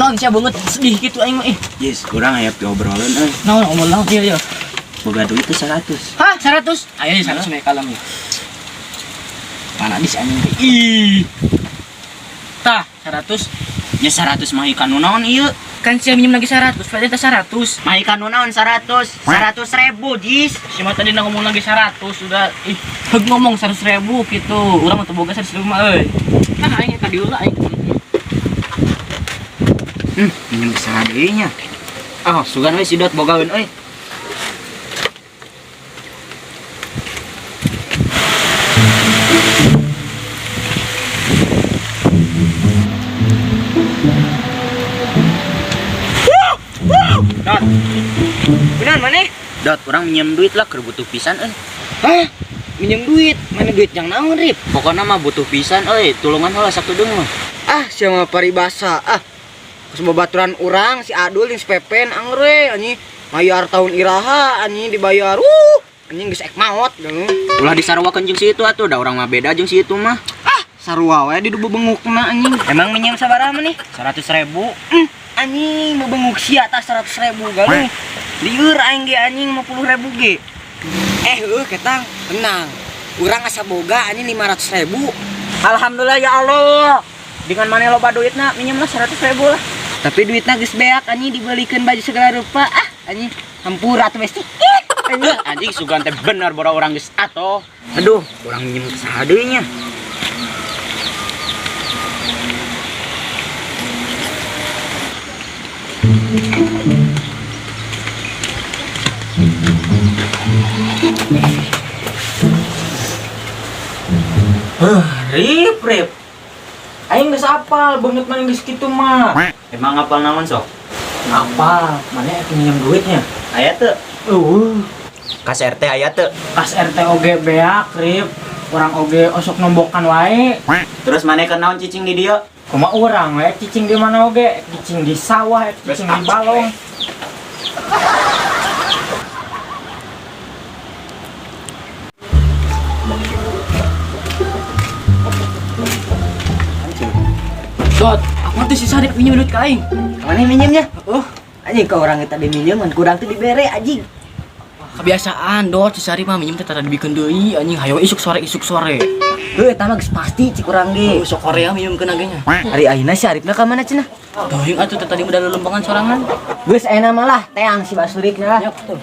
Naon sia banget sedih gitu aing mah Yes, kurang aya obrolan euy. Naon ngomong ieu. Boga duit teh 100. Hah, 100? Ayo 100 we kalem ya. Mana dis anjing teh. Ih. Tah, 100. Nya 100 mah ikan nu naon ieu? Kan sia minjem lagi 100, berarti teh 100. Mah ikan nu naon 100? 100.000, Jis. Si mah tadi ngomong lagi 100 sudah heug ngomong 100.000 gitu. Urang mah teu boga 100.000 mah euy. Nah, aing tadi ulah aing. Minjem saha deui nya. Ah, sugan we sidot bogaeun euy. Dot. Beneran maneh? Dot, urang minjem duit lah keur butuh pisan euy. Hah? Minjem duit? Mana duit yang naon, Rip? Pokona mah butuh pisan euy, tulungan heula sakedeung mah. Ah, sia mah paribasa. Ah. Geus babaturan urang si Adul jeung si Pepen angre anjing. Mayar tahun iraha anjing dibayar. Anjing geus ek maot geus. Ulah disarwakeun jeung si itu atuh, da urang mah beda jeung si itu mah. Ah, sarua we di dubu bengukna anjing. Emang minjem sabaraha mah nih? 100.000. Anjing mau benguk sia tah 100.000 galung. Lieur aing ge anjing 50.000 ge. Ketang, tenang. Urang asa boga anjing 500.000. Alhamdulillah ya Allah. Dengan mana loba duitna minjemna 100.000 lah. Tapi duitna geus beak anjing dibelikeun baju segala rupa. Ah, anjing hampura teh sedikit. Anjing sugan teh bener bora urang geus atoh. Aduh, urang minjem saha deui nya? Rip. Aing geus apal banget mana geus kitu mah. Emang apal naon sok? Apal, mana pinjam duitnya? Aya teu? Kas RT aya teu? Kas RT oge beak, Rip. Orang oge osok nombokan wae. Terus maneh keur naon cicing di dieu? Kumaha urang we cicing di mana oge? Cicing di sawah, cicing di balong. Dot, aku tuh si Sarip pinjam duit ka aing. Mana minjemnya? Anjing ka urang tadi minjem kurang teh dibere anjing. Kebiasaan Dot, si Sarip mah minjem teh tara dibikeun deui anjing hayo isuk sore. Eta mah geus pasti cik urang ge. Sok Korea minjemkeun agenya. Hari ayeuna si Arifna ka mana cenah? Teuing atuh teh tadi udah lelembangan sorangan. Geus ayeuna mah lah teang si Basurikna lah. Ya betul.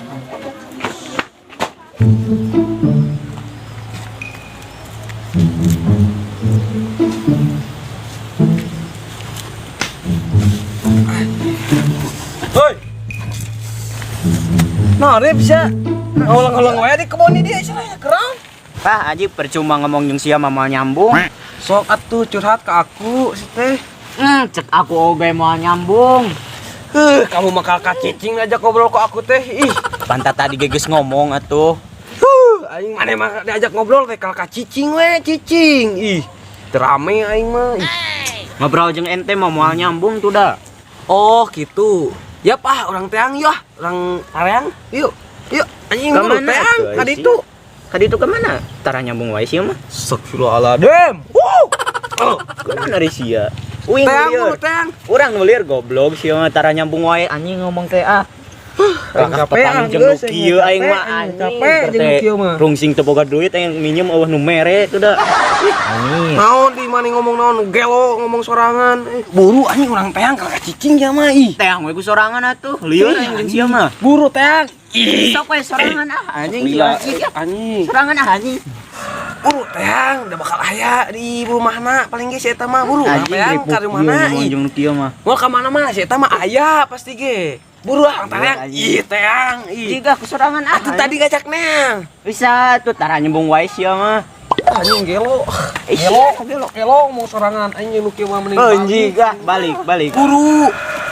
Hoi. Nah, Rip bisa ngolang-ngolang wae di kebun dia cenah kerang. Pah, anjing percuma ngomong jeung sia mah moal nyambung. Sok atuh curhat ke aku si teh. Cek aku oge mau nyambung. Kamu mah kakak cicing aja ngobrol ke aku teh. Ih, Pantat tadi geus ngomong atuh. aing maneh mah diajak ngobrol kayak kakak cicing we, cicing. Ih, terame aing mah. Ngobrol jeung ente mah moal nyambung tuh dah. Oh, gitu. Ya Pak, orang teang yuk, orang areang. Yuk. Anjing buru teang tadi itu. Tadi itu kemana? Tara nyambung wae sih mah. Astagfirullahaladzim. Kunaon dari sia? Uing Teang nulir. buru teang. Urang nulir goblok sih mah tara nyambung wae anjing ngomong teh ah. Capean jeung nu kieu aing mah anjing. Capek jeung nu kieu mah. Rungsing teu boga duit aing minjem eueuh nu mere teu da. Anjing. Naon di mana ngomong naon gelo ngomong sorangan. Buru anjing orang teang kakak cicing ya mah ih. Teang we ku sorangan atuh. Lieur aing jeung sia mah. Buru teang. Sok we sorangan ah anjing. Gila anjing. Sorangan ah anjing. Buru teang udah bakal aya di rumahna paling ge si eta mah buru teang ka rumahna ih. Jeung nu kieu mah. Mau ka mana mah si eta mah aya pasti ge. Buru ah teang. Ih teang ih. Jiga ku sorangan ah. Atuh tadi ngajak neang. Bisa tuh tara nyambung wae sia mah. Anjing gelo. Gelo mau sorangan anjing nu kieu mah mending. Anjing ah balik. Buru.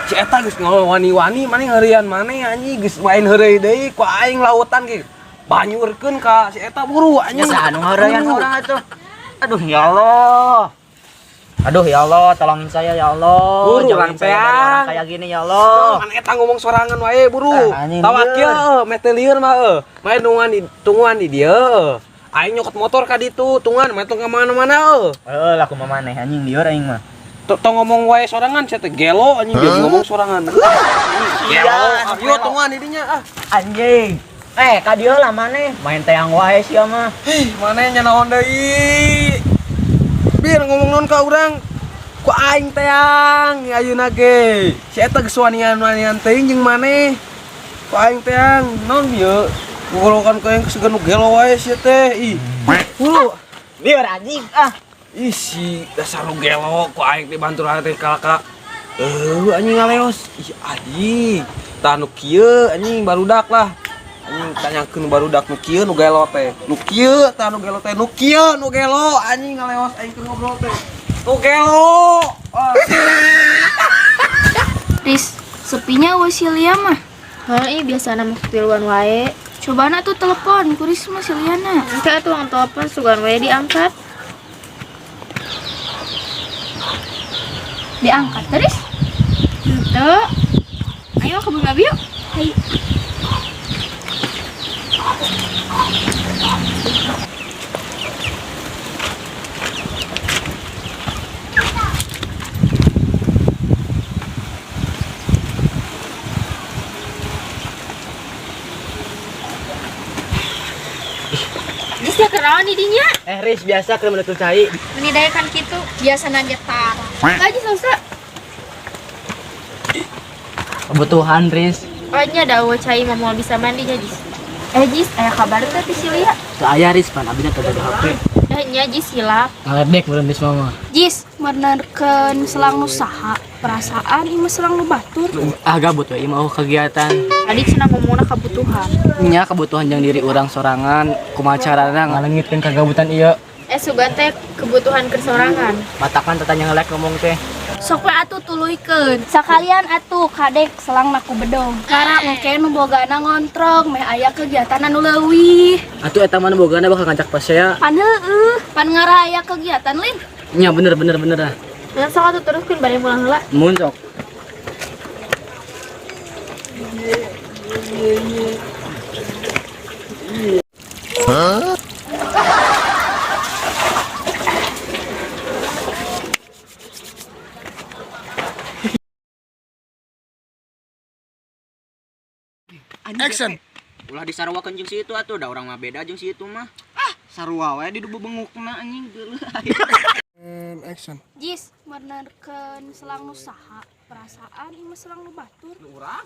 Si eta geus ngawani-wani maneh ngeureun maneh anjing geus main heureuy deui ku aing lautan ge. Banyurkeun ka si eta buru anjing. Nya anu ngeureun urang atuh. Aduh ya Allah. Aduh ya Allah, tolongin saya ya Allah. Buru, jangan saya dari Rangpeang. orang kayak gini ya Allah. Kan eta ngomong sorangan wae buru. Anjing Tawa lieur. kieu mete lieur mah main tungguan di dieu. Aing nyokot motor ka ditu, tungguan main ka mana-mana Lah kumaha maneh anjing lieur aing mah. Tong ngomong wae sorangan saya teh gelo anjing dia ngomong sorangan. Gelo. Ayo tongan idinya ah. Anjing. Ka dieu lah maneh main teang wae sia mah. Hih, maneh nya naon deui? Bir ngomong naon ka urang? Ku aing teang ayeuna ge. Si eta geus wanian-wanian teuing jeung maneh. Ku aing teang naon ieu? Golokan ka yang segan gelo wae sia teh. Ih. Lieur anjing Ih si dasar lu gelo ku aing teh bantur teh kalaka. Anjing ngaleos. Ih anjing. Tah nu kieu anjing barudak lah. Anjing tanyakeun barudak nu kieu nu gelo teh. Nu kieu tah nu gelo teh. Nu kieu nu gelo anjing ngaleos aing keur ngobrol teh. Nu gelo. Riz, sepinya Wasilia mah. Heeh, biasa nama ketiluan wae. Cobana tuh telepon, kuris mah Siliana. Engke atuh ang telepon sugan wae diangkat. Diangkat terus? Henteu. Ayo ke Bung Abi yuk. Ayo. Bisa kenaon di dinya? Riz biasa keur meuleut cai. Menidayakan kitu biasana getar. Gaji sausa. Kebutuhan Riz. Nya dawa cai mah moal bisa mandi nya Jis. Jis, aya kabar teh ti Silia? Teu aya Riz pan abina teu ada HP. Nya Jis hilap. Ngaledek meureun Riz mama. Jis, benerkeun selang nu saha? Perasaan ieu mah selang nu batur. Gabut we mau kegiatan. Tadi cenah ngomongna kebutuhan. Nya kebutuhan jeung diri urang sorangan kumaha carana ngalengitkeun kagabutan ieu. Sugan teh kebutuhan kersorangan. Matakan tetanya ngelek ngomong teh. Sok we atuh tuluykeun. Sakalian atuh kadek selang naku bedong. Kara engke nu bogana ngontrong meh aya kegiatan anu leuwih. Atuh eta mah bogana bakal ngajak pasea. Pan heueuh, pan ngara aya kegiatan lin. Nya bener ah. Sok atuh teruskeun bari pulang heula. Mun sok. Action. Ulah disarwakeun jeung si itu atuh, da urang mah beda jeung si itu mah. Sarua wae di bebengukna anjing geuleuh. Action. Jis, benerkeun selang nu saha? Perasaan ieu mah selang nu batur. Urang?